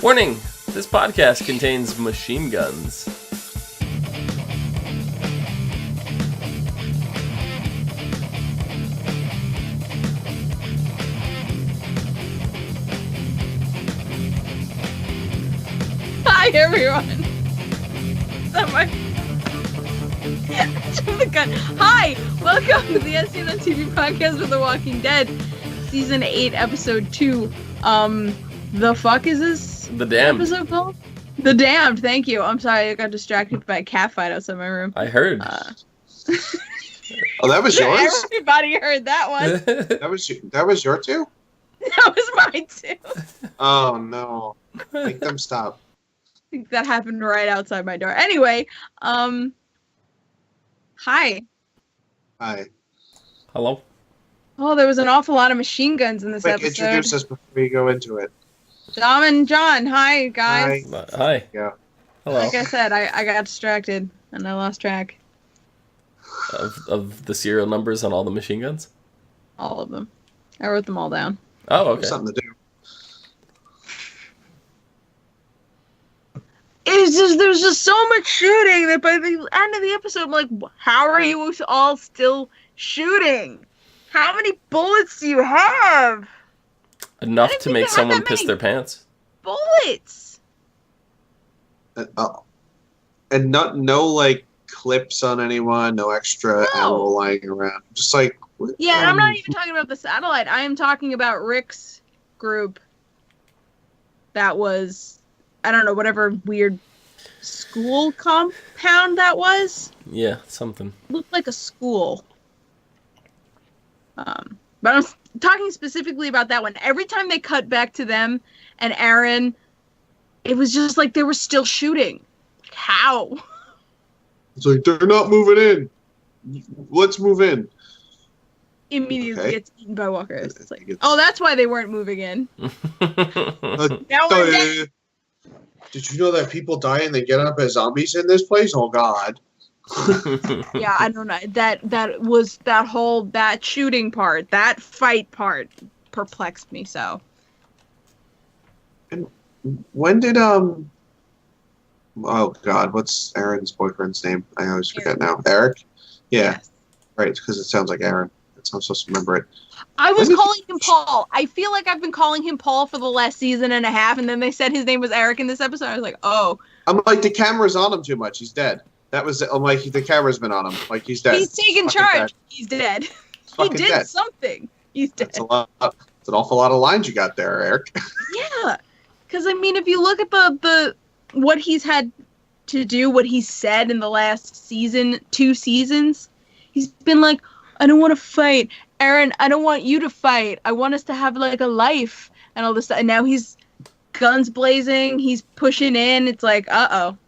Warning! This podcast contains machine guns. Hi everyone! Is that my... the gun. Hi! Welcome to the ASOTV podcast of The Walking Dead, Season 8, Episode 2. The fuck is this The Damned episode called? The Damned, thank you. I'm sorry, I got distracted by a cat fight outside my room. I heard. Oh, that was yours? Everybody heard that one. That was your two? That was mine too. Oh, no. Make them stop. I think that happened right outside my door. Anyway, hi. Hi. Hello? Oh, there was an awful lot of machine guns in this Quick, episode. introduce us before we go into it. Dom and John, hi guys. Hi. Yeah. Hello. Like I said, I got distracted and I lost track. Of the serial numbers on all the machine guns? All of them. I wrote them all down. Oh, okay. Something to do. There's just so much shooting that by the end of the episode, I'm like, how are you all still shooting? How many bullets do you have? Enough to make someone piss their pants. Bullets. And no like clips on anyone, no extra ammo lying around. Just like yeah, and I'm not even talking about the satellite. I am talking about Rick's group. That was, I don't know, whatever weird school compound that was. Yeah, something. Looked like a school. But I'm talking specifically about that one. Every time they cut back to them and Aaron, it was just like they were still shooting. How? It's like, they're not moving in. Let's move in. Immediately gets eaten by walkers. It's like, oh, that's why they weren't moving in. Now we're dead. Did you know that people die and they get up as zombies in this place? Oh, God. Yeah, I don't know. That shooting part, that fight part perplexed me so. And when did oh God, what's Aaron's boyfriend's name? I always forget now. Eric? Yeah. Yes. Right, because it sounds like Aaron. That's how I'm supposed to remember it. I was calling him Paul. I feel like I've been calling him Paul for the last season and a half, and then they said his name was Eric in this episode. I was like, oh. I'm like, the camera's on him too much. He's dead. That was, I'm like, the camera's been on him. Like, he's dead. He's taking charge. Dead. He's dead. He did dead. something. He's dead. That's it's an awful lot of lines you got there, Eric. Yeah. Because, I mean, if you look at the what he's had to do, what he's said in the last season, 2 seasons, he's been like, I don't want to fight. Aaron, I don't want you to fight. I want us to have, like, a life and all this stuff. And now he's guns blazing. He's pushing in. It's like, uh-oh.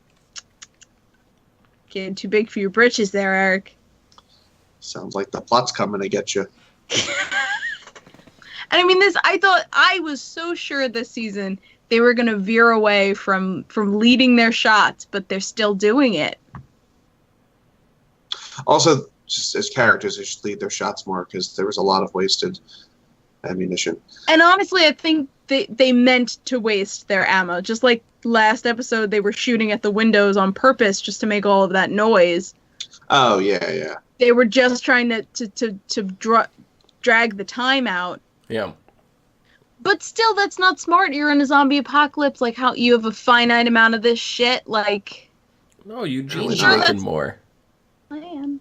Getting too big for your britches there, Eric. Sounds like the plot's coming to get you. And I mean, I was so sure this season they were going to veer away from leading their shots, but they're still doing it. Also, just as characters, they should lead their shots more because there was a lot of wasted ammunition. And honestly, I think they meant to waste their ammo. Just like last episode, they were shooting at the windows on purpose just to make all of that noise. Oh, yeah. They were just trying to drag the time out. Yeah. But still, that's not smart. You're in a zombie apocalypse. Like, how you have a finite amount of this shit. Like, no, Eugene's sure making more. I am.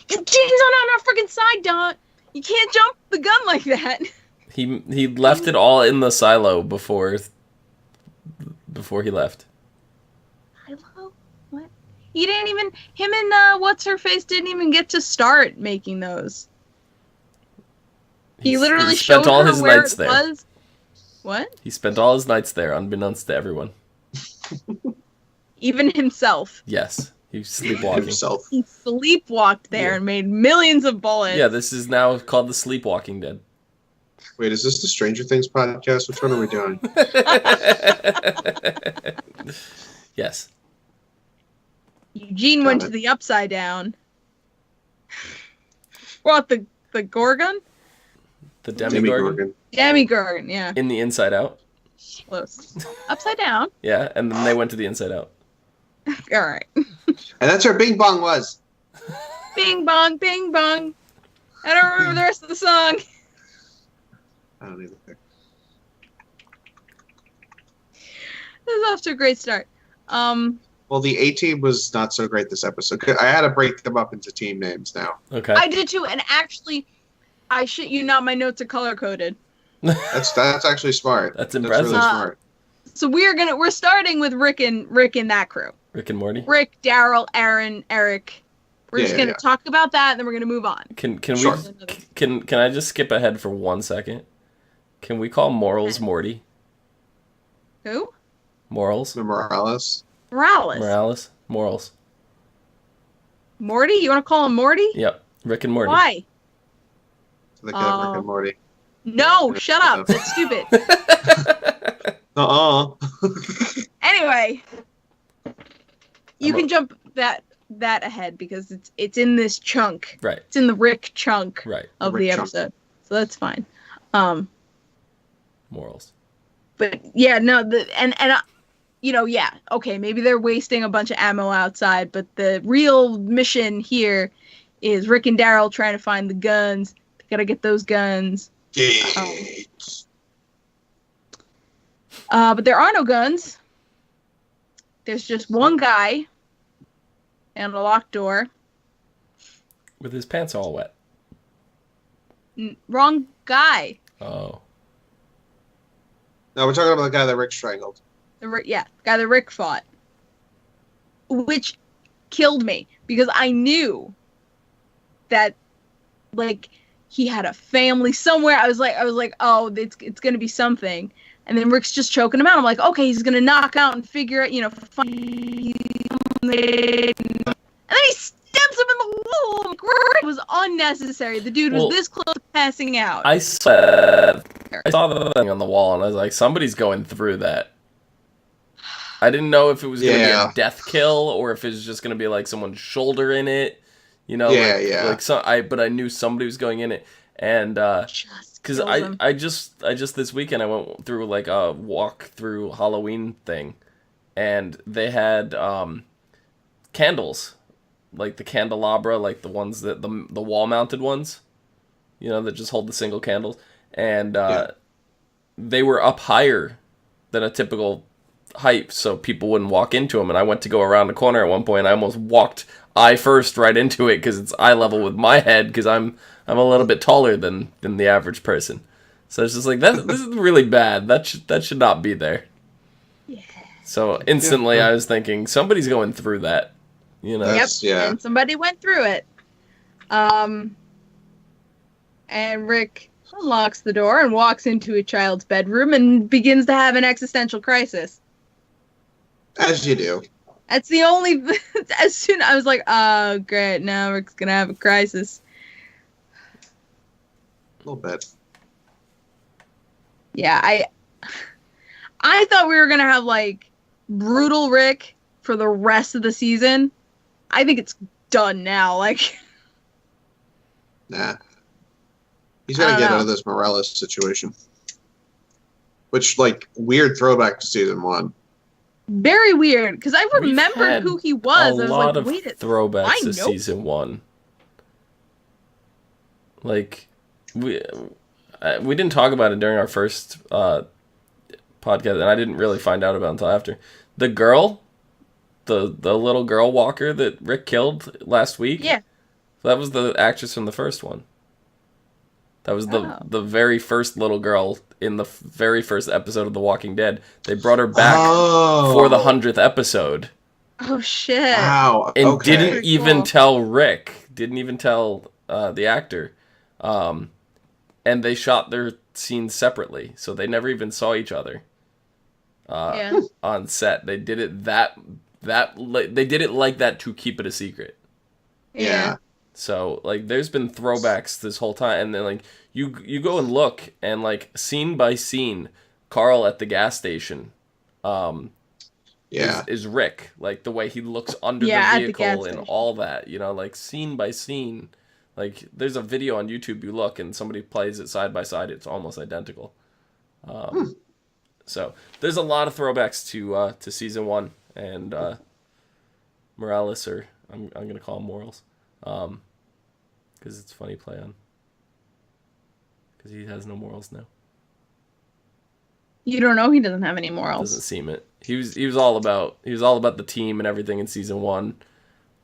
Eugene's on our freaking side, Don. You can't jump the gun like that. He left it all in the silo before he left. Silo? What? He didn't even. Him and what's her face didn't even get to start making those. He literally spent showed all her his where nights it there. was. What? He spent all his nights there, unbeknownst to everyone. Even himself. Yes, he was sleepwalking. Himself. He sleepwalked there and made millions of bullets. Yeah, this is now called the Sleepwalking Dead. Wait, is this the Stranger Things podcast? Which one are we doing? Yes. Eugene went to the Upside Down. What, the Gorgon? The Demigorgon? Demigorgon, yeah. In the Inside Out? Close. Upside down. Yeah, and then they went to the Inside Out. All right. And that's where Bing Bong was. Bing bong, bing bong. I don't remember the rest of the song. I don't either. This is off to a great start. Well, the A-Team was not so great this episode. I had to break them up into team names now. Okay. I did too, and actually, I shit you not, my notes are color coded. That's actually smart. That's impressive. That's really smart. So we're starting with Rick and that crew. Rick and Morty. Rick, Daryl, Aaron, Eric. We're just gonna talk about that, and then we're gonna move on. Can Sure. can I just skip ahead for 1 second? Can we call Morals Morty? Who? Morals? Morales. Morales. Morals. Morty? You want to call him Morty? Yep. Rick and Morty. Why? The kid of Rick and Morty. No, shut up. That's stupid. Anyway, you can jump that ahead because it's in this chunk. Right. It's in the Rick chunk Right. of the episode, so that's fine. Morals. But yeah, no, yeah, okay, maybe they're wasting a bunch of ammo outside, but the real mission here is Rick and Daryl trying to find the guns. They gotta get those guns. But there are no guns. There's just one guy and a locked door. With his pants all wet. Wrong guy. Oh. No, we're talking about the guy that Rick strangled. The guy that Rick fought. Which killed me because I knew that, like, he had a family somewhere. I was like, oh, it's gonna be something. And then Rick's just choking him out. I'm like, okay, he's gonna knock out and figure it, and then he stabs him in the wall. It was unnecessary. The dude was this close to passing out. I saw the thing on the wall, and I was like, somebody's going through that. I didn't know if it was gonna be a death kill or if it was just gonna be like someone's shoulder in it. But I knew somebody was going in it, and because I just this weekend I went through like a walk through Halloween thing, and they had candles, like the candelabra, like the ones that the wall mounted ones, that just hold the single candles, and they were up higher than a typical height, so people wouldn't walk into them. And I went to go around the corner at one point, and I almost walked eye first right into it because it's eye level with my head because I'm a little bit taller than the average person. So it's just like this is really bad. That should not be there. Yeah. So instantly I was thinking somebody's going through that. Yep. Yeah. And somebody went through it. And Rick unlocks the door and walks into a child's bedroom and begins to have an existential crisis. As you do. That's the only. As soon I was like, oh great, now Rick's gonna have a crisis. A little bit. Yeah, I thought we were gonna have like brutal Rick for the rest of the season. I think it's done now. Like, nah, he's gonna get out of this Morales situation, which like weird throwback to season 1. Very weird, because I remembered who he was. A I was lot like, of wait, throwbacks to season 1. Like, we didn't talk about it during our first podcast, and I didn't really find out about it until after. The girl, the little girl walker that Rick killed last week. Yeah, that was the actress from the first one. That was the very first little girl in the very first episode of The Walking Dead. They brought her back for the 100th episode. Oh, shit. Wow. And didn't even tell Rick. Didn't even tell the actor. And they shot their scenes separately. So they never even saw each other on set. They did it they did it like that to keep it a secret. Yeah. So, like, there's been throwbacks this whole time, and then, like, you go and look, and, like, scene by scene, Carl at the gas station is Rick. Like, the way he looks under the vehicle and all that, like, scene by scene. Like, there's a video on YouTube, you look, and somebody plays it side by side, it's almost identical. So there's a lot of throwbacks to season 1 and Morales, or I'm gonna call him Morals, because it's funny play on. Because he has no morals now. You don't know he doesn't have any morals. Doesn't seem it. He was all about the team and everything in season 1,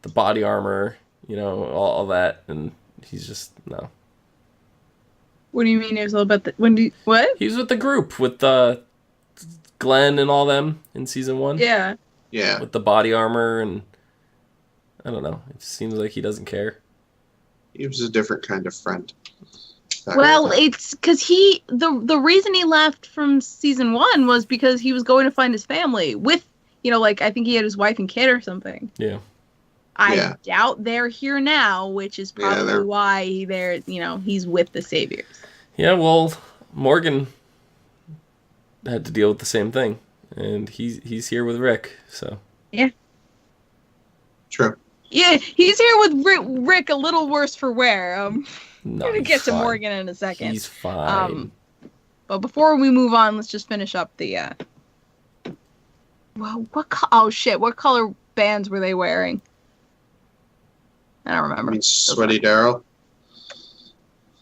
the body armor, all that, and he's just no. What do you mean? It was all about what? He was with the group with Glenn and all them in season 1. Yeah. Yeah. With the body armor, and I don't know. It just seems like he doesn't care. He was a different kind of friend. Well, it's because the reason he left from season 1 was because he was going to find his family with, I think he had his wife and kid or something. Yeah. I doubt they're here now, which is probably why he's with the Saviors. Yeah, well, Morgan had to deal with the same thing, and he's here with Rick, so. Yeah. True. Yeah, he's here with Rick, a little worse for wear. No, we're gonna get to Morgan in a second. He's fine. But before we move on, let's just finish up the. Well, what color bands were they wearing? I don't remember. I mean, Sweaty Daryl.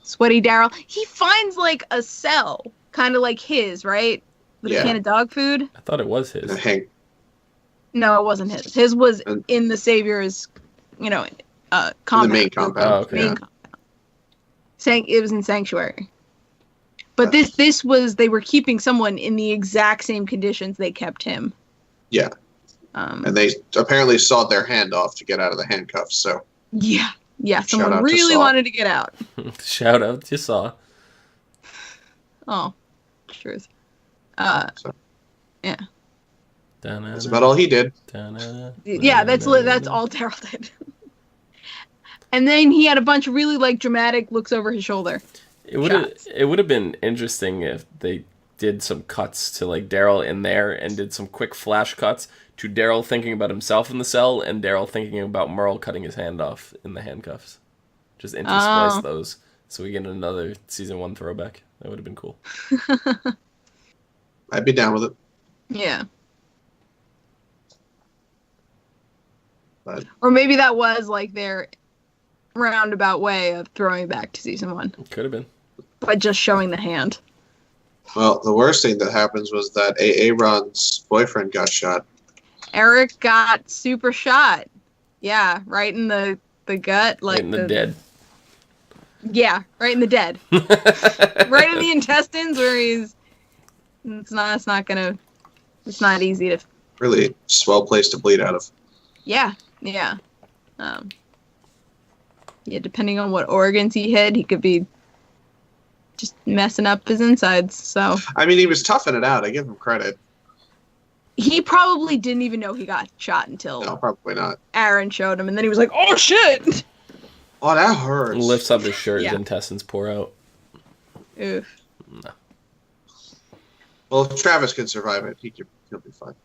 Sweaty Daryl. He finds a cell, kind of like his, right? With a can of dog food. I thought it was his. No, it wasn't his. His was in the Savior's, compound. The main compound. Oh, okay. Main compound. It was in Sanctuary. But this was, they were keeping someone in the exact same conditions they kept him. Yeah. And they apparently sawed their hand off to get out of the handcuffs, so. Yeah. Yeah, someone really wanted to get out. Shout out to Saw. Oh, truth. Yeah. That's about all he did. Yeah, that's all Daryl did. And then he had a bunch of really dramatic looks over his shoulder. It would have been interesting if they did some cuts to Daryl in there and did some quick flash cuts to Daryl thinking about himself in the cell and Daryl thinking about Merle cutting his hand off in the handcuffs. Just intersplice those so we get another season 1 throwback. That would have been cool. I'd be down with it. Yeah. But, or maybe that was their roundabout way of throwing back to season 1. It could have been. By just showing the hand. Well, the worst thing that happens was that Aaron's boyfriend got shot. Eric got super shot. Yeah, right in the gut. Right in the dead. Yeah, right in the dead. Right in the intestines where it's not easy to. Really swell place to bleed out of. Yeah. Yeah, depending on what organs he hit, he could be just messing up his insides, so. I mean, he was toughing it out. I give him credit. He probably didn't even know he got shot until. No, probably not. Aaron showed him, and then he was like, "Oh shit!" Oh, that hurts. Lifts up his shirt, his intestines pour out. Oof. No. Well, if Travis can survive it, he'll be fine.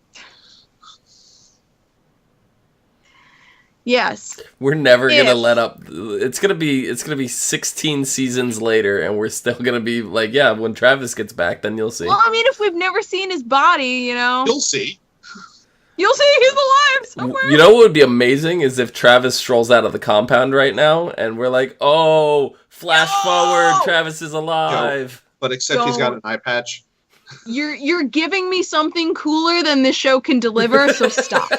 Yes. We're never gonna let up. It's gonna be 16 seasons later, and we're still gonna be when Travis gets back, then you'll see. Well, I mean, if we've never seen his body, you'll see. You'll see he's alive somewhere. You know what would be amazing is if Travis strolls out of the compound right now, and we're like, "Oh, flash forward, Travis is alive." But except he's got an eye patch. You're giving me something cooler than this show can deliver, so stop.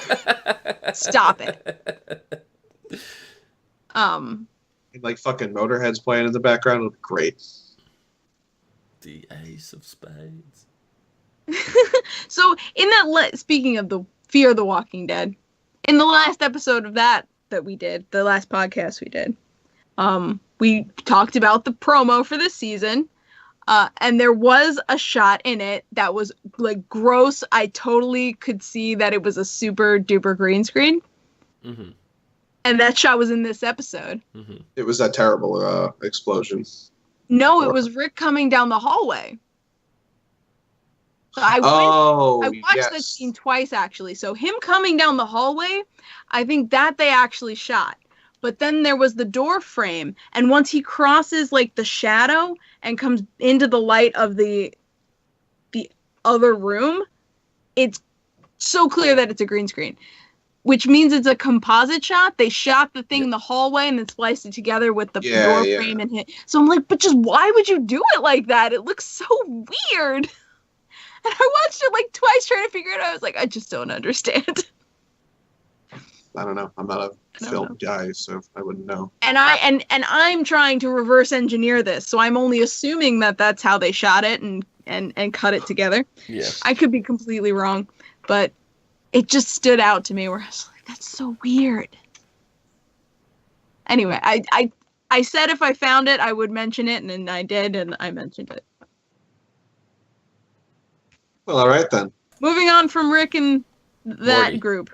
Stop it. And fucking Motorhead's playing in the background would be great. The Ace of Spades. So in that, speaking of the Fear of the Walking Dead, in the last episode of that we did, the last podcast we did, we talked about the promo for this season. And there was a shot in it that was gross. I totally could see that it was a super duper green screen. Mm-hmm. And that shot was in this episode. Mm-hmm. It was that terrible explosion. No, it was Rick coming down the hallway. So I watched this scene twice, actually. So him coming down the hallway, I think that they actually shot. But then there was the door frame, and once he crosses the shadow and comes into the light of the other room, it's so clear that it's a green screen, which means it's a composite shot. They shot the thing in the hallway and then spliced it together with the door frame and hit. So I'm like, but just why would you do it like that? It looks so weird. And I watched it like twice trying to figure it out. I was like, I just don't understand. I don't know. I'm not a film guy, so I wouldn't know. And I'm trying to reverse engineer this, so I'm only assuming that that's how they shot it and cut it together. Yeah. I could be completely wrong, but it just stood out to me where I was like, that's so weird. Anyway, I said if I found it, I would mention it, and then I did, and I mentioned it. Well, all right then. Moving on from Rick and that Morty. group.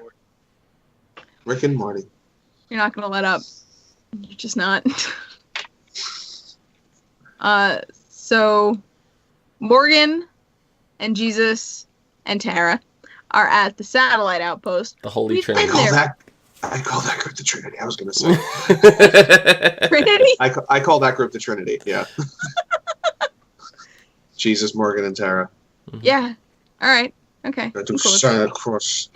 Rick and Morty. You're not gonna let up. You're just not. So Morgan and Jesus and Tara are at the satellite outpost. The Holy Trinity. I call that group the Trinity. I was gonna say Trinity. I call that group the Trinity. Yeah. Jesus, Morgan, and Tara. Mm-hmm. Yeah. All right. Okay. I do Santa Cross.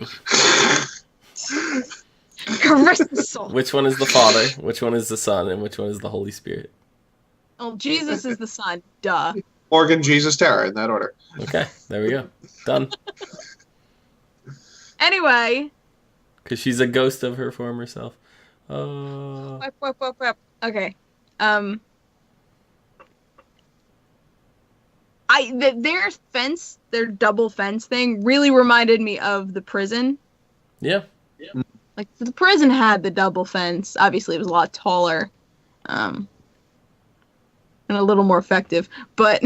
Caress the soul. Which one is the Father? Which one is the Son? And which one is the Holy Spirit? Oh, Jesus is the Son. Duh. Morgan, Jesus, Tara, in that order. Okay, there we go. Done. Anyway. Because she's a ghost of her former self. Okay. Their double fence thing really reminded me of the prison. Yeah. Like, the prison had the double fence. Obviously, it was a lot taller. And a little more effective. But,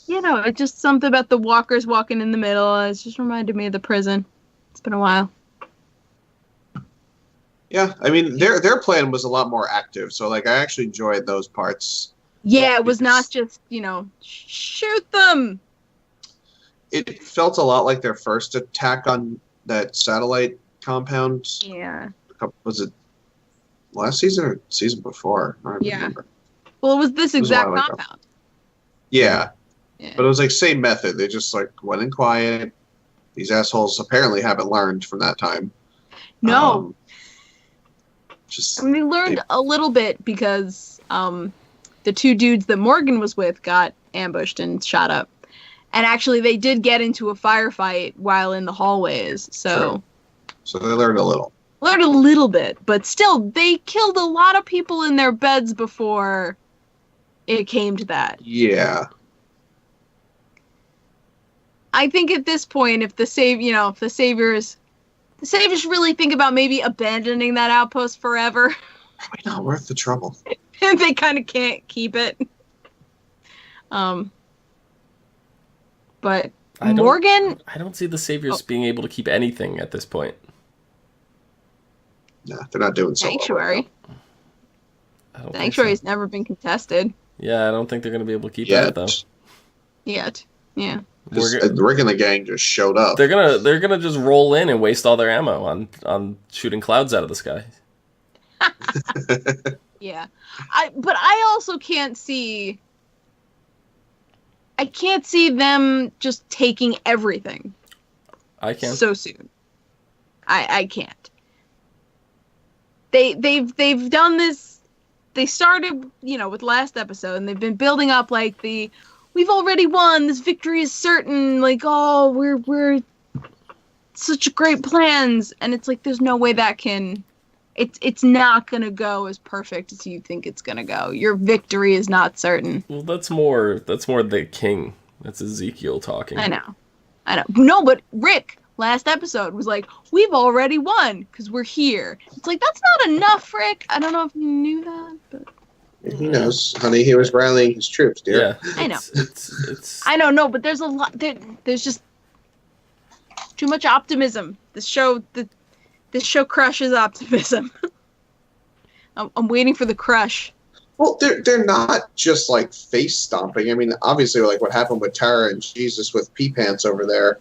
you know, it's just something about the walkers walking in the middle. It just reminded me of the prison. It's been a while. Yeah, I mean, their plan was a lot more active. So, like, I actually enjoyed those parts. Yeah, it was not just, shoot them. It felt a lot like their first attack on that satellite compound. Yeah. Was it last season or season before? I don't remember. Well, it was this exact compound. Yeah. But it was like same method. They just like went in quiet. These assholes apparently haven't learned from that time. No. They learned a little bit because the two dudes that Morgan was with got ambushed and shot up. And actually, they did get into a firefight while in the hallways. So they learned a little. Learned a little bit, but still, they killed a lot of people in their beds before it came to that. Yeah. I think at this point, if the saviors really think about maybe abandoning that outpost forever. Probably not worth the trouble. And they kind of can't keep it. But Morgan... I don't see the saviors being able to keep anything at this point. No, they're not doing so Sanctuary. well. Sanctuary's never been contested. Yeah, I don't think they're going to be able to keep that, though. Yet. Yeah. Rick and the gang just showed up. They're gonna just roll in and waste all their ammo on shooting clouds out of the sky. Yeah. But I also can't see... I can't see them just taking everything. I can. So soon. I can't. They've done this. They started, with last episode, and they've been building up like we've already won. This victory is certain. Like, oh, we're such great plans, and it's like there's no way that can. It's not gonna go as perfect as you think it's gonna go. Your victory is not certain. Well, that's more the king. That's Ezekiel talking. I know. No, but Rick last episode was like, we've already won because we're here. It's like, that's not enough, Rick. I don't know if you knew that, but he knows, honey. He was rallying his troops, dear. Yeah, I know. It's I know, no, but there's a lot. There's just too much optimism. This show crushes optimism. I'm waiting for the crush. Well, they're not just like face stomping. I mean, obviously, like what happened with Tara and Jesus with pee pants over there.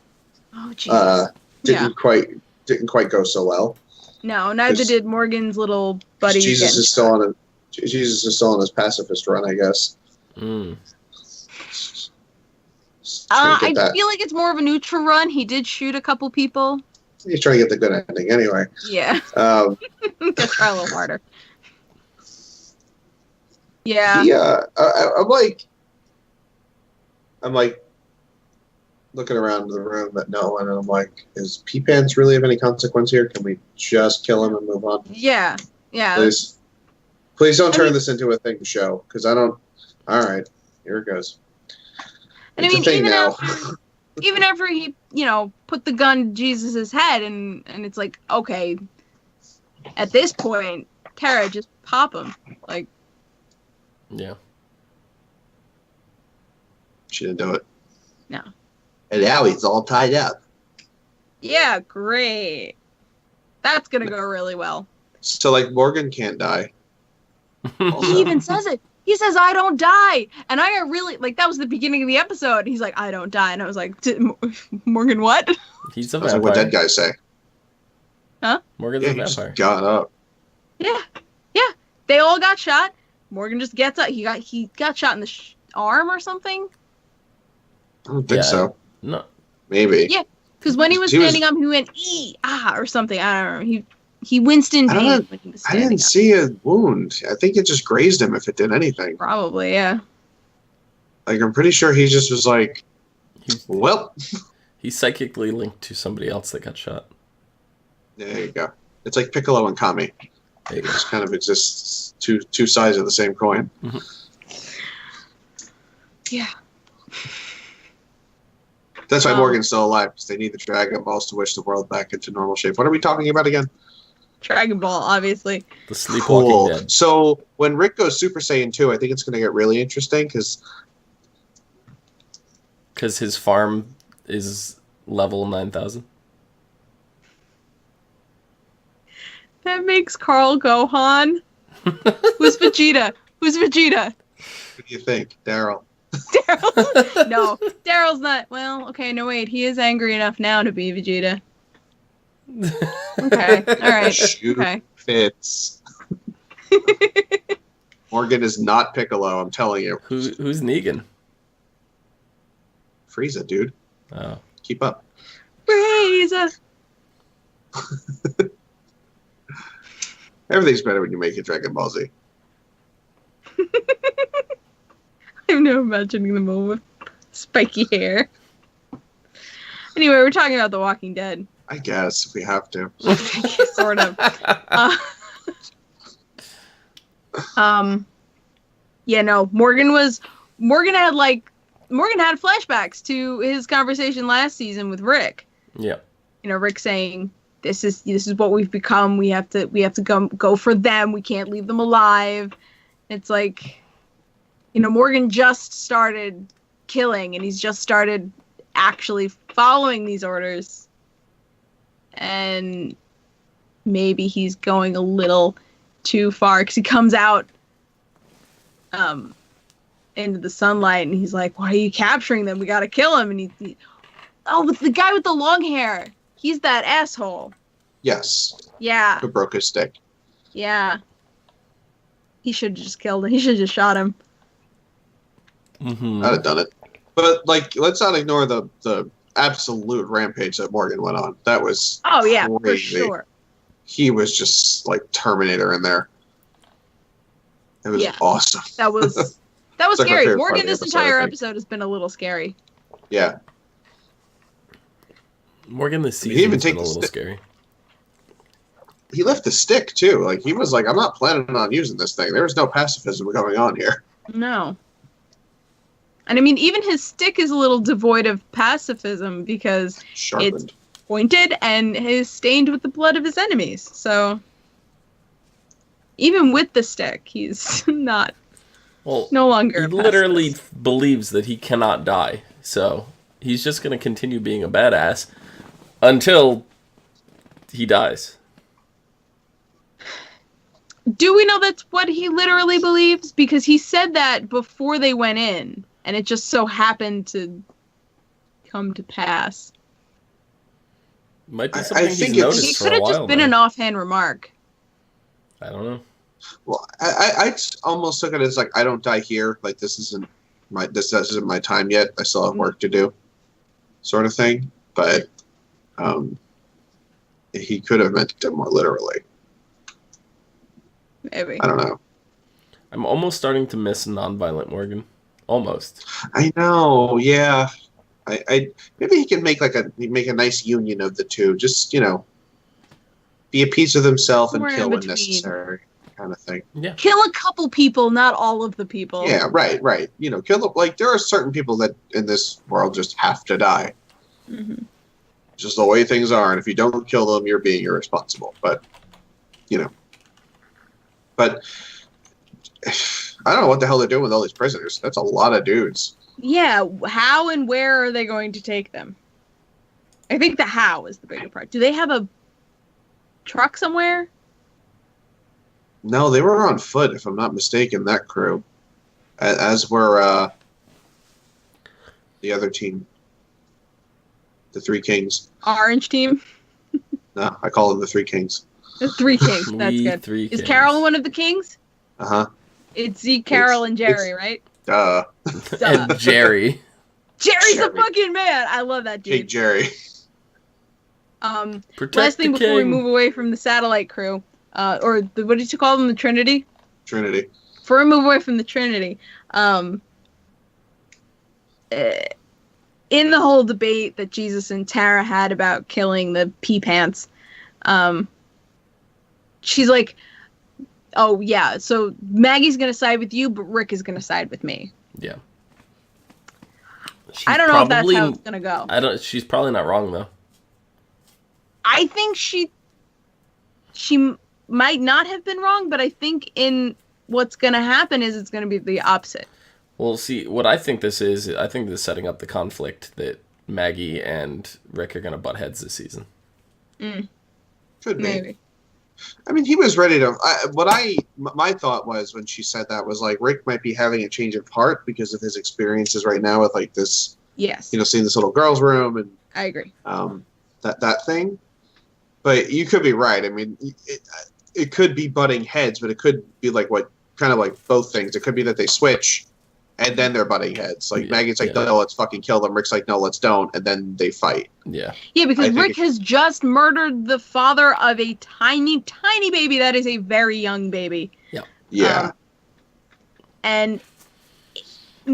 Oh, Jesus. Didn't quite go so well. No, neither did Morgan's little buddy. Jesus is still on his pacifist run, I guess. Mm. I feel like it's more of a neutral run. He did shoot a couple people. He's trying to get the good ending anyway. Yeah. Gotta try a little harder. Yeah. I'm like looking around the room at no one, and I'm like, is P-Pants really of any consequence here? Can we just kill him and move on? Yeah. Please don't turn this into a thing to show, because I don't. All right, here it goes. And it's I mean, even after he, put the gun to Jesus' head, and it's like, okay, at this point, Kara, just pop him, like. Yeah. She didn't do it. No. And now he's all tied up. Yeah, great. That's gonna go really well. So, like, Morgan can't die. He even says it. He says, I don't die. And I got really, that was the beginning of the episode. He's like, I don't die. And I was like, Morgan what? He's a That's vampire. like what dead guys say. Huh? Morgan's a vampire. Just got up. Yeah. They all got shot. Morgan just gets up. He got shot in the arm or something. I don't think so. No. Maybe. Yeah, because when he was standing up, he went, or something. I don't remember. He winced in pain when he was standing up. I didn't see a wound. I think it just grazed him if it did anything. Probably, yeah. Like, I'm pretty sure he just was like, well. He's psychically linked to somebody else that got shot. There you go. It's like Piccolo and Kami. It just kind of exists two sides of the same coin. Mm-hmm. Yeah. That's why Morgan's still alive, because they need the Dragon Balls to wish the world back into normal shape. What are we talking about again? Dragon Ball, obviously. The Sleepwalking Dead. So when Rick goes Super Saiyan 2, I think it's going to get really interesting, because his farm is level 9,000. That makes Carl Gohan. Who's Vegeta? Who do you think? Daryl. Daryl? No, Daryl's not. Well, okay, no, wait. He is angry enough now to be Vegeta. Okay, all right. Shoot okay. Fits. Morgan is not Piccolo, I'm telling you. Who's Negan? Frieza, dude. Oh. Keep up. Frieza. Everything's better when you make it Dragon Ball Z. I'm now imagining the moment with spiky hair. Anyway, we're talking about The Walking Dead. I guess, if we have to. Sort of. Yeah, no. Morgan had flashbacks to his conversation last season with Rick. Yeah. Rick saying, This is what we've become. We have to go for them. We can't leave them alive. It's like, Morgan just started killing, and he's just started actually following these orders. And maybe he's going a little too far, because he comes out into the sunlight, and he's like, why are you capturing them? We gotta kill him. And but the guy with the long hair. He's that asshole. Yes. Yeah. Who broke his stick. Yeah. He should have just killed him. He should have just shot him. Mm-hmm. I'd have done it. But, let's not ignore the absolute rampage that Morgan went on. That was crazy. For sure. He was just, Terminator in there. It was awesome. That was scary. Morgan, this entire episode has been a little scary. Yeah. Morgan this season has been a little scary. He left the stick, too. He was like, I'm not planning on using this thing. There's no pacifism going on here. No. And I mean, even his stick is a little devoid of pacifism, because it's pointed and is stained with the blood of his enemies. So, even with the stick, he's no longer he literally believes that he cannot die. So, he's just going to continue being a badass until he dies. Do we know that's what he literally believes? Because he said that before they went in, and it just so happened to come to pass. Might be something he's noticed for a while. It could have just been an offhand remark. I don't know. Well, I almost took it as I don't die here. This isn't this isn't my time yet. I still have work to do, sort of thing. But he could have meant it more literally. Maybe. I don't know. I'm almost starting to miss nonviolent Morgan. Almost. I know. Yeah. I maybe he can make a nice union of the two. Just be a piece of himself and kill when necessary, kind of thing. Yeah. Kill a couple people, not all of the people. Yeah. Right. Kill there are certain people that in this world just have to die. Mm-hmm. Just the way things are, and if you don't kill them, you're being irresponsible. But but I don't know what the hell they're doing with all these prisoners. That's a lot of dudes. Yeah, how and where are they going to take them? I think the how is the bigger part. Do they have a truck somewhere? No, they were on foot, if I'm not mistaken, that crew. As were the other team. The Three Kings. Orange team? No, I call them the Three Kings. The Three Kings, that's good. Three is Kings. Carol one of the kings? Uh-huh. It's Zeke, Carol, and Jerry, right? Duh. And Jerry. Jerry's Jerry. the fucking man. I love that dude. Big Jerry. Protect Last thing the before we king. move away from the satellite crew, or what did you call them? The Trinity? Trinity. Before we move away from the Trinity, in the whole debate that Jesus and Tara had about killing the pea pants, she's like, oh yeah, so Maggie's gonna side with you, but Rick is gonna side with me. Yeah. I don't know if that's how it's gonna go. She's probably not wrong though. I think she might not have been wrong, but I think in what's gonna happen is it's gonna be the opposite. Well, see, what I think this is, I think this is setting up the conflict that Maggie and Rick are going to butt heads this season. Could be. Maybe. I mean, he was ready to. My thought was when she said that was like Rick might be having a change of heart because of his experiences right now with like this. Yes. Seeing this little girl's room and. I agree. That thing, but you could be right. I mean, it could be butting heads, but it could be like kind of like both things. It could be that they switch. And then they're butting heads. Like, Maggie's like, no, let's fucking kill them. Rick's like, no, let's don't. And then they fight. Yeah. Yeah, because Rick has just murdered the father of a tiny, tiny baby that is a very young baby. Yeah. Yeah. And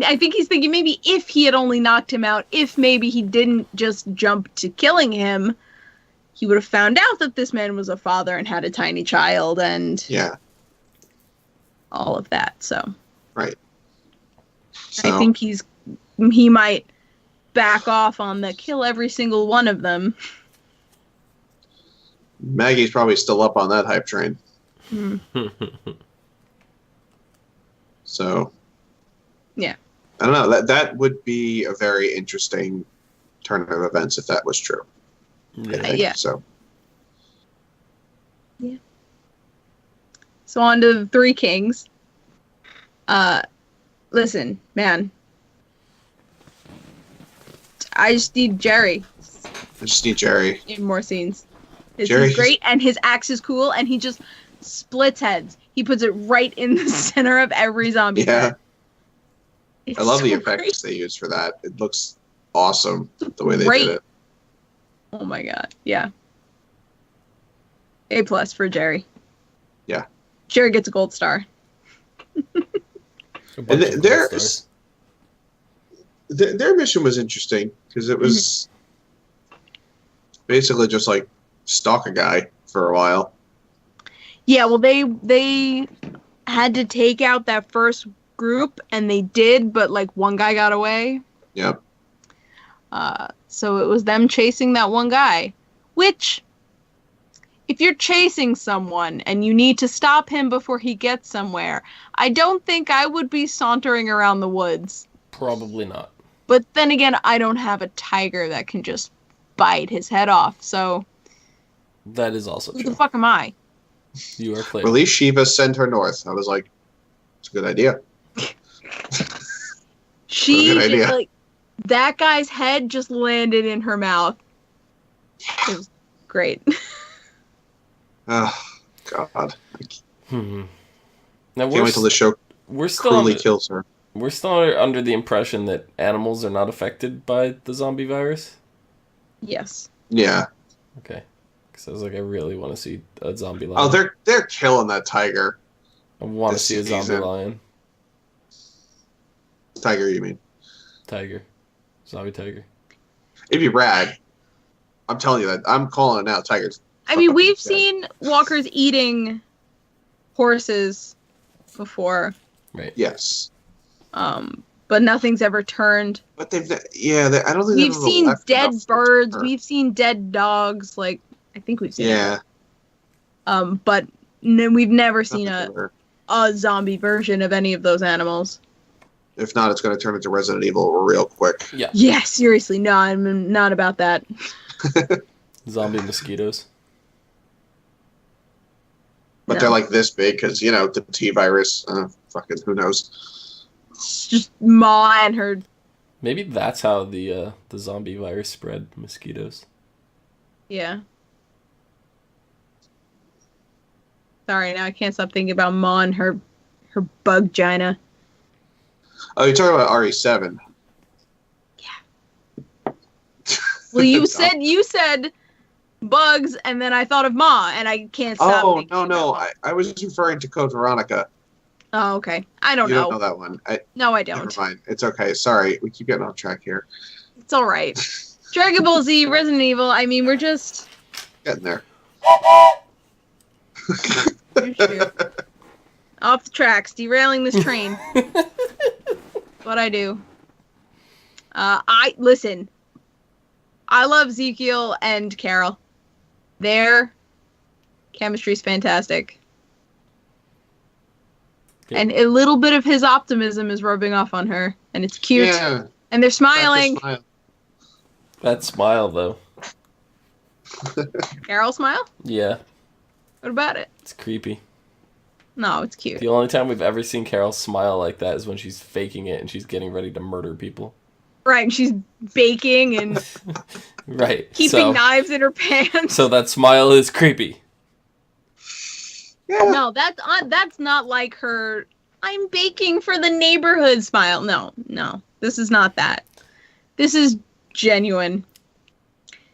I think he's thinking maybe if he had only knocked him out, if maybe he didn't just jump to killing him, he would have found out that this man was a father and had a tiny child and all of that. So. Right. So, I think he might back off on the kill every single one of them. Maggie's probably still up on that hype train. So, yeah. I don't know. That would be a very interesting turn of events if that was true. I think. Yeah. So. Yeah. So on to the Three Kings. Listen, man. I just need Jerry. I just need Jerry. In more scenes. He's great, and his axe is cool, and he just splits heads. He puts it right in the center of every zombie head. I love the effects they use for that. It looks awesome the way they did it. Oh my god, yeah. A+ for Jerry. Yeah. Jerry gets a gold star. And their mission was interesting because it was basically just like stalk a guy for a while. Yeah, well, they had to take out that first group, and they did, but like one guy got away. Yep. So it was them chasing that one guy, which, if you're chasing someone and you need to stop him before he gets somewhere, I don't think I would be sauntering around the woods. Probably not. But then again, I don't have a tiger that can just bite his head off, so... That is also true. Who the fuck am I? You are clear. Release Shiva, send her north. I was like, it's a good idea. She is like... That guy's head just landed in her mouth. It was great. Oh, God. Now Can't wait till the show we're still cruelly kills her. We're still under the impression that animals are not affected by the zombie virus? Yes. Yeah. Okay. Because I was like, I really want to see a zombie lion. Oh, they're killing that tiger. I want to see a zombie lion. Tiger, you mean? Tiger. Zombie tiger. It'd be rad. I'm telling you that. I'm calling it now. Tigers. I mean, we've seen walkers eating horses before. Right. Yes. But nothing's ever turned. But I don't think we've seen dead birds. We've seen dead dogs. Like, I think we've seen. Yeah. It. But no, we've never seen a zombie version of any of those animals. If not, it's going to turn into Resident Evil real quick. Yeah. Yeah, seriously. No, I'm not about that. Zombie mosquitoes. But they're like this big because, the T virus, fucking who knows. It's just Ma and her. Maybe that's how the zombie virus spread, mosquitoes. Yeah. Sorry, now I can't stop thinking about Ma and her bug-gina. Oh, you're talking about RE7. Yeah. Well, you said bugs, and then I thought of Ma, and I can't stop. Oh, no. I was referring to Code Veronica. Oh, okay. I don't know. You don't know that one. No, I don't. Never mind. It's okay. Sorry. We keep getting off track here. It's all right. Dragon Ball Z, Resident Evil. I mean, we're just getting there. Off the tracks, derailing this train. What I do. Listen. I love Ezekiel and Carol. Their chemistry's fantastic. Okay. And a little bit of his optimism is rubbing off on her, and it's cute. Yeah. And they're smiling. That smile, though. Carol smile? Yeah. What about it? It's creepy. No, it's cute. The only time we've ever seen Carol smile like that is when she's faking it and she's getting ready to murder people. Right, and she's baking and right. keeping knives in her pants. So that smile is creepy. Yeah. No, that's not like her I'm baking for the neighborhood smile. No. This is not that. This is genuine.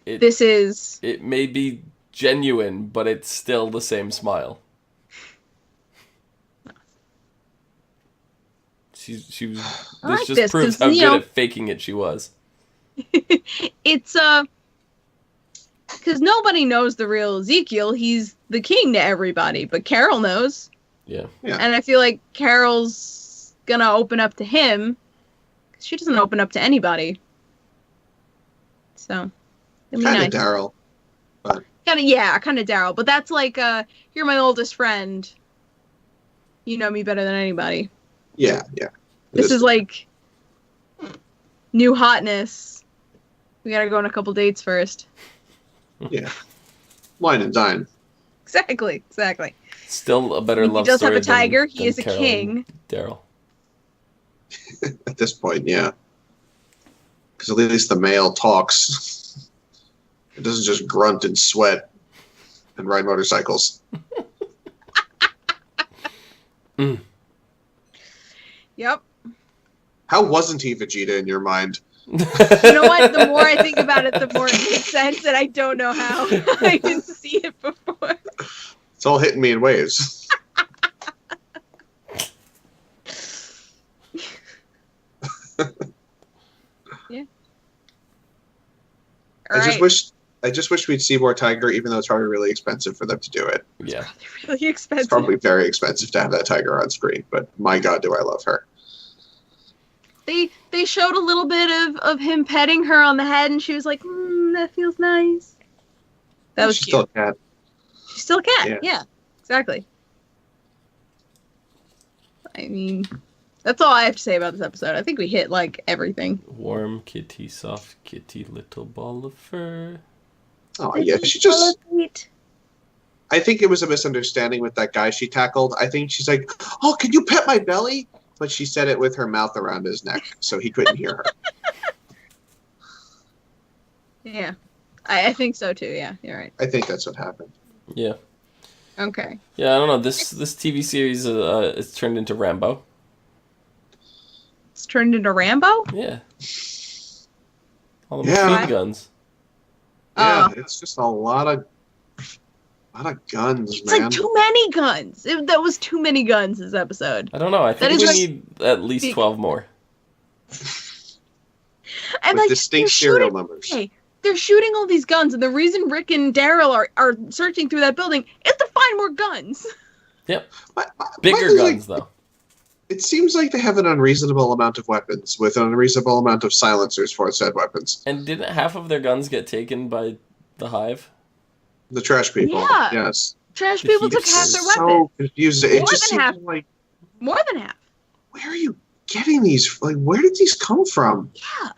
It may be genuine, but it's still the same smile. She was. This just proves how good at faking it she was. It's because nobody knows the real Ezekiel. He's the king to everybody, but Carol knows. Yeah. And I feel like Carol's gonna open up to him. She doesn't open up to anybody. So. Kind of Daryl. Kind of Daryl. But that's like, you're my oldest friend. You know me better than anybody. Yeah. This is like new hotness. We gotta go on a couple dates first. Yeah. Wine and dine. Exactly. Still a better love story. He does have a tiger. Than he is a Carol king. Daryl. At this point, yeah. Because at least the male talks. It doesn't just grunt and sweat and ride motorcycles. Yep. How wasn't he Vegeta in your mind? You know what? The more I think about it, the more it makes sense, and I don't know how. I didn't see it before. It's all hitting me in waves. Yeah. I just wish we'd see more Tiger, even though it's probably really expensive for them to do it. Yeah. It's really expensive. It's probably very expensive to have that Tiger on screen, but my God, do I love her. They showed a little bit of him petting her on the head, and she was like, that feels nice. That was She's cute. still a cat. She's still a cat. Yeah, exactly. I mean, that's all I have to say about this episode. I think we hit, like, everything. Warm kitty, soft kitty, little ball of fur. Oh, yeah, she just... I think it was a misunderstanding with that guy she tackled. I think she's like, oh, can you pet my belly? But she said it with her mouth around his neck, so he couldn't hear her. Yeah. I think so, too. Yeah, you're right. I think that's what happened. Yeah. Okay. Yeah, I don't know. This TV series it's turned into Rambo. just turned into Rambo? Yeah. All the machine guns. Yeah, it's just a lot of guns, it's man. Like too many guns. That was too many guns this episode. I don't know. I think we need at least 12 more. And with distinct serial numbers. Hey, they're shooting all these guns, and the reason Rick and Daryl are searching through that building is to find more guns. Yep. Bigger guns, though. It seems like they have an unreasonable amount of weapons with an unreasonable amount of silencers for said weapons. And didn't half of their guns get taken by the Hive? The trash people. Yeah. Yes. Trash people took half their weapons. So confusing. It just seems half. like More than half. Where are you getting these? Like, where did these come from? Yeah.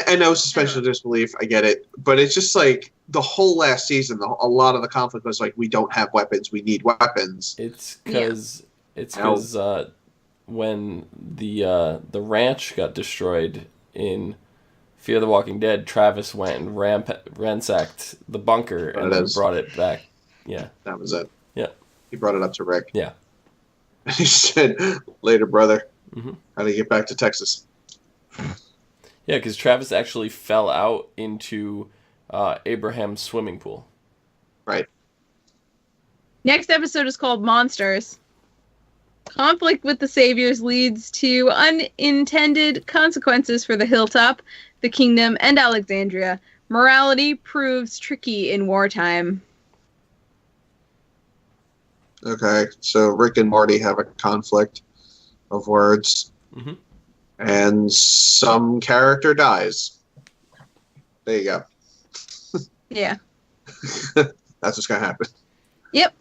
I know suspension of disbelief. I get it, but it's just like the whole last season. A lot of the conflict was like, we don't have weapons. We need weapons. It's because when the ranch got destroyed in Fear the Walking Dead, Travis went and ransacked the bunker and then brought it back. Yeah, that was it. Yeah, he brought it up to Rick. Yeah, he said, "Later, brother. Mm-hmm. How do you get back to Texas?" Yeah, because Travis actually fell out into Abraham's swimming pool. Right. Next episode is called Monsters. Conflict with the Saviors leads to unintended consequences for the Hilltop, the Kingdom, and Alexandria. Morality proves tricky in wartime. Okay, so Rick and Morty have a conflict of words. Mm-hmm. And some character dies. There you go. Yeah. That's what's going to happen. Yep.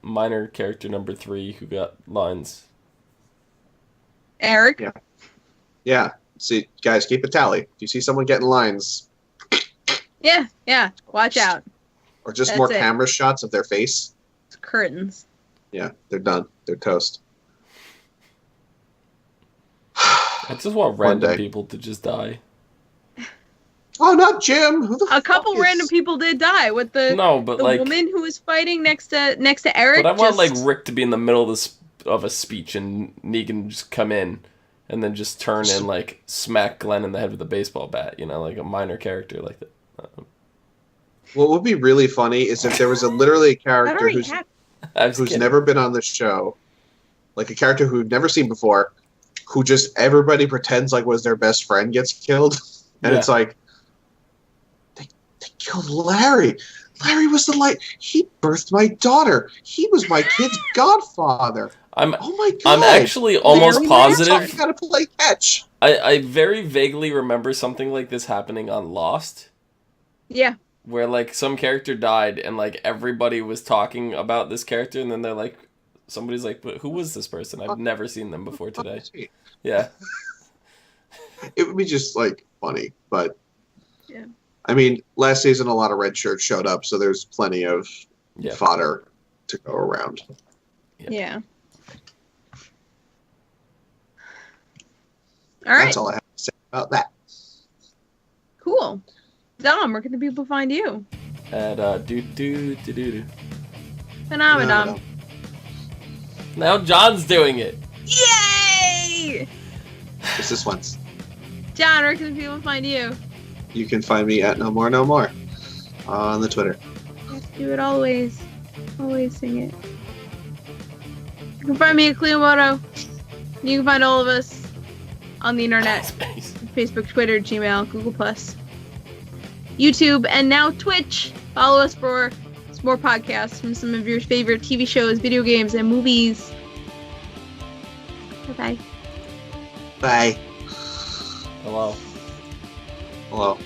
Minor character number 3 who got lines. Eric? Yeah. Yeah. See, guys, keep a tally. If you see someone getting lines. Yeah. Watch out. Or just more camera shots of their face. It's curtains. Yeah, they're done. They're toast. I just want random people to just die. Oh, not Jim. Who the A couple random people did die with the woman who was fighting next to Eric. But I want like Rick to be in the middle of a speech and Negan just come in and then just turn and like smack Glenn in the head with a baseball bat. You know, like a minor character like that. What would be really funny is if there was literally a character who's never been on this show, like a character who we've never seen before, who just everybody pretends like was their best friend gets killed, and it's like they killed Larry. Larry was the light. He birthed my daughter. He was my kid's godfather. Oh my god! I'm actually almost positive. You gotta play catch. I very vaguely remember something like this happening on Lost. Yeah. Where like some character died and like everybody was talking about this character, and then they're like, somebody's like, "But who was this person? I've never seen them before today." Yeah. It would be just like funny, but yeah. I mean, last season a lot of red shirts showed up, so there's plenty of fodder to go around. Yeah. All right. That's all I have to say about that. Cool. Dom, where can the people find you? At Phenomenon. Now John's doing it. Yay! Just this once. John, where can the people find you? You can find me at No More on the Twitter. Let's do it always. Always sing it. You can find me at Clio. You can find all of us on the internet. Facebook, Twitter, Gmail, Google+, YouTube, and now Twitch. Follow us for more podcasts from some of your favorite TV shows, video games, and movies. Bye-bye. Bye. Hello. Hello.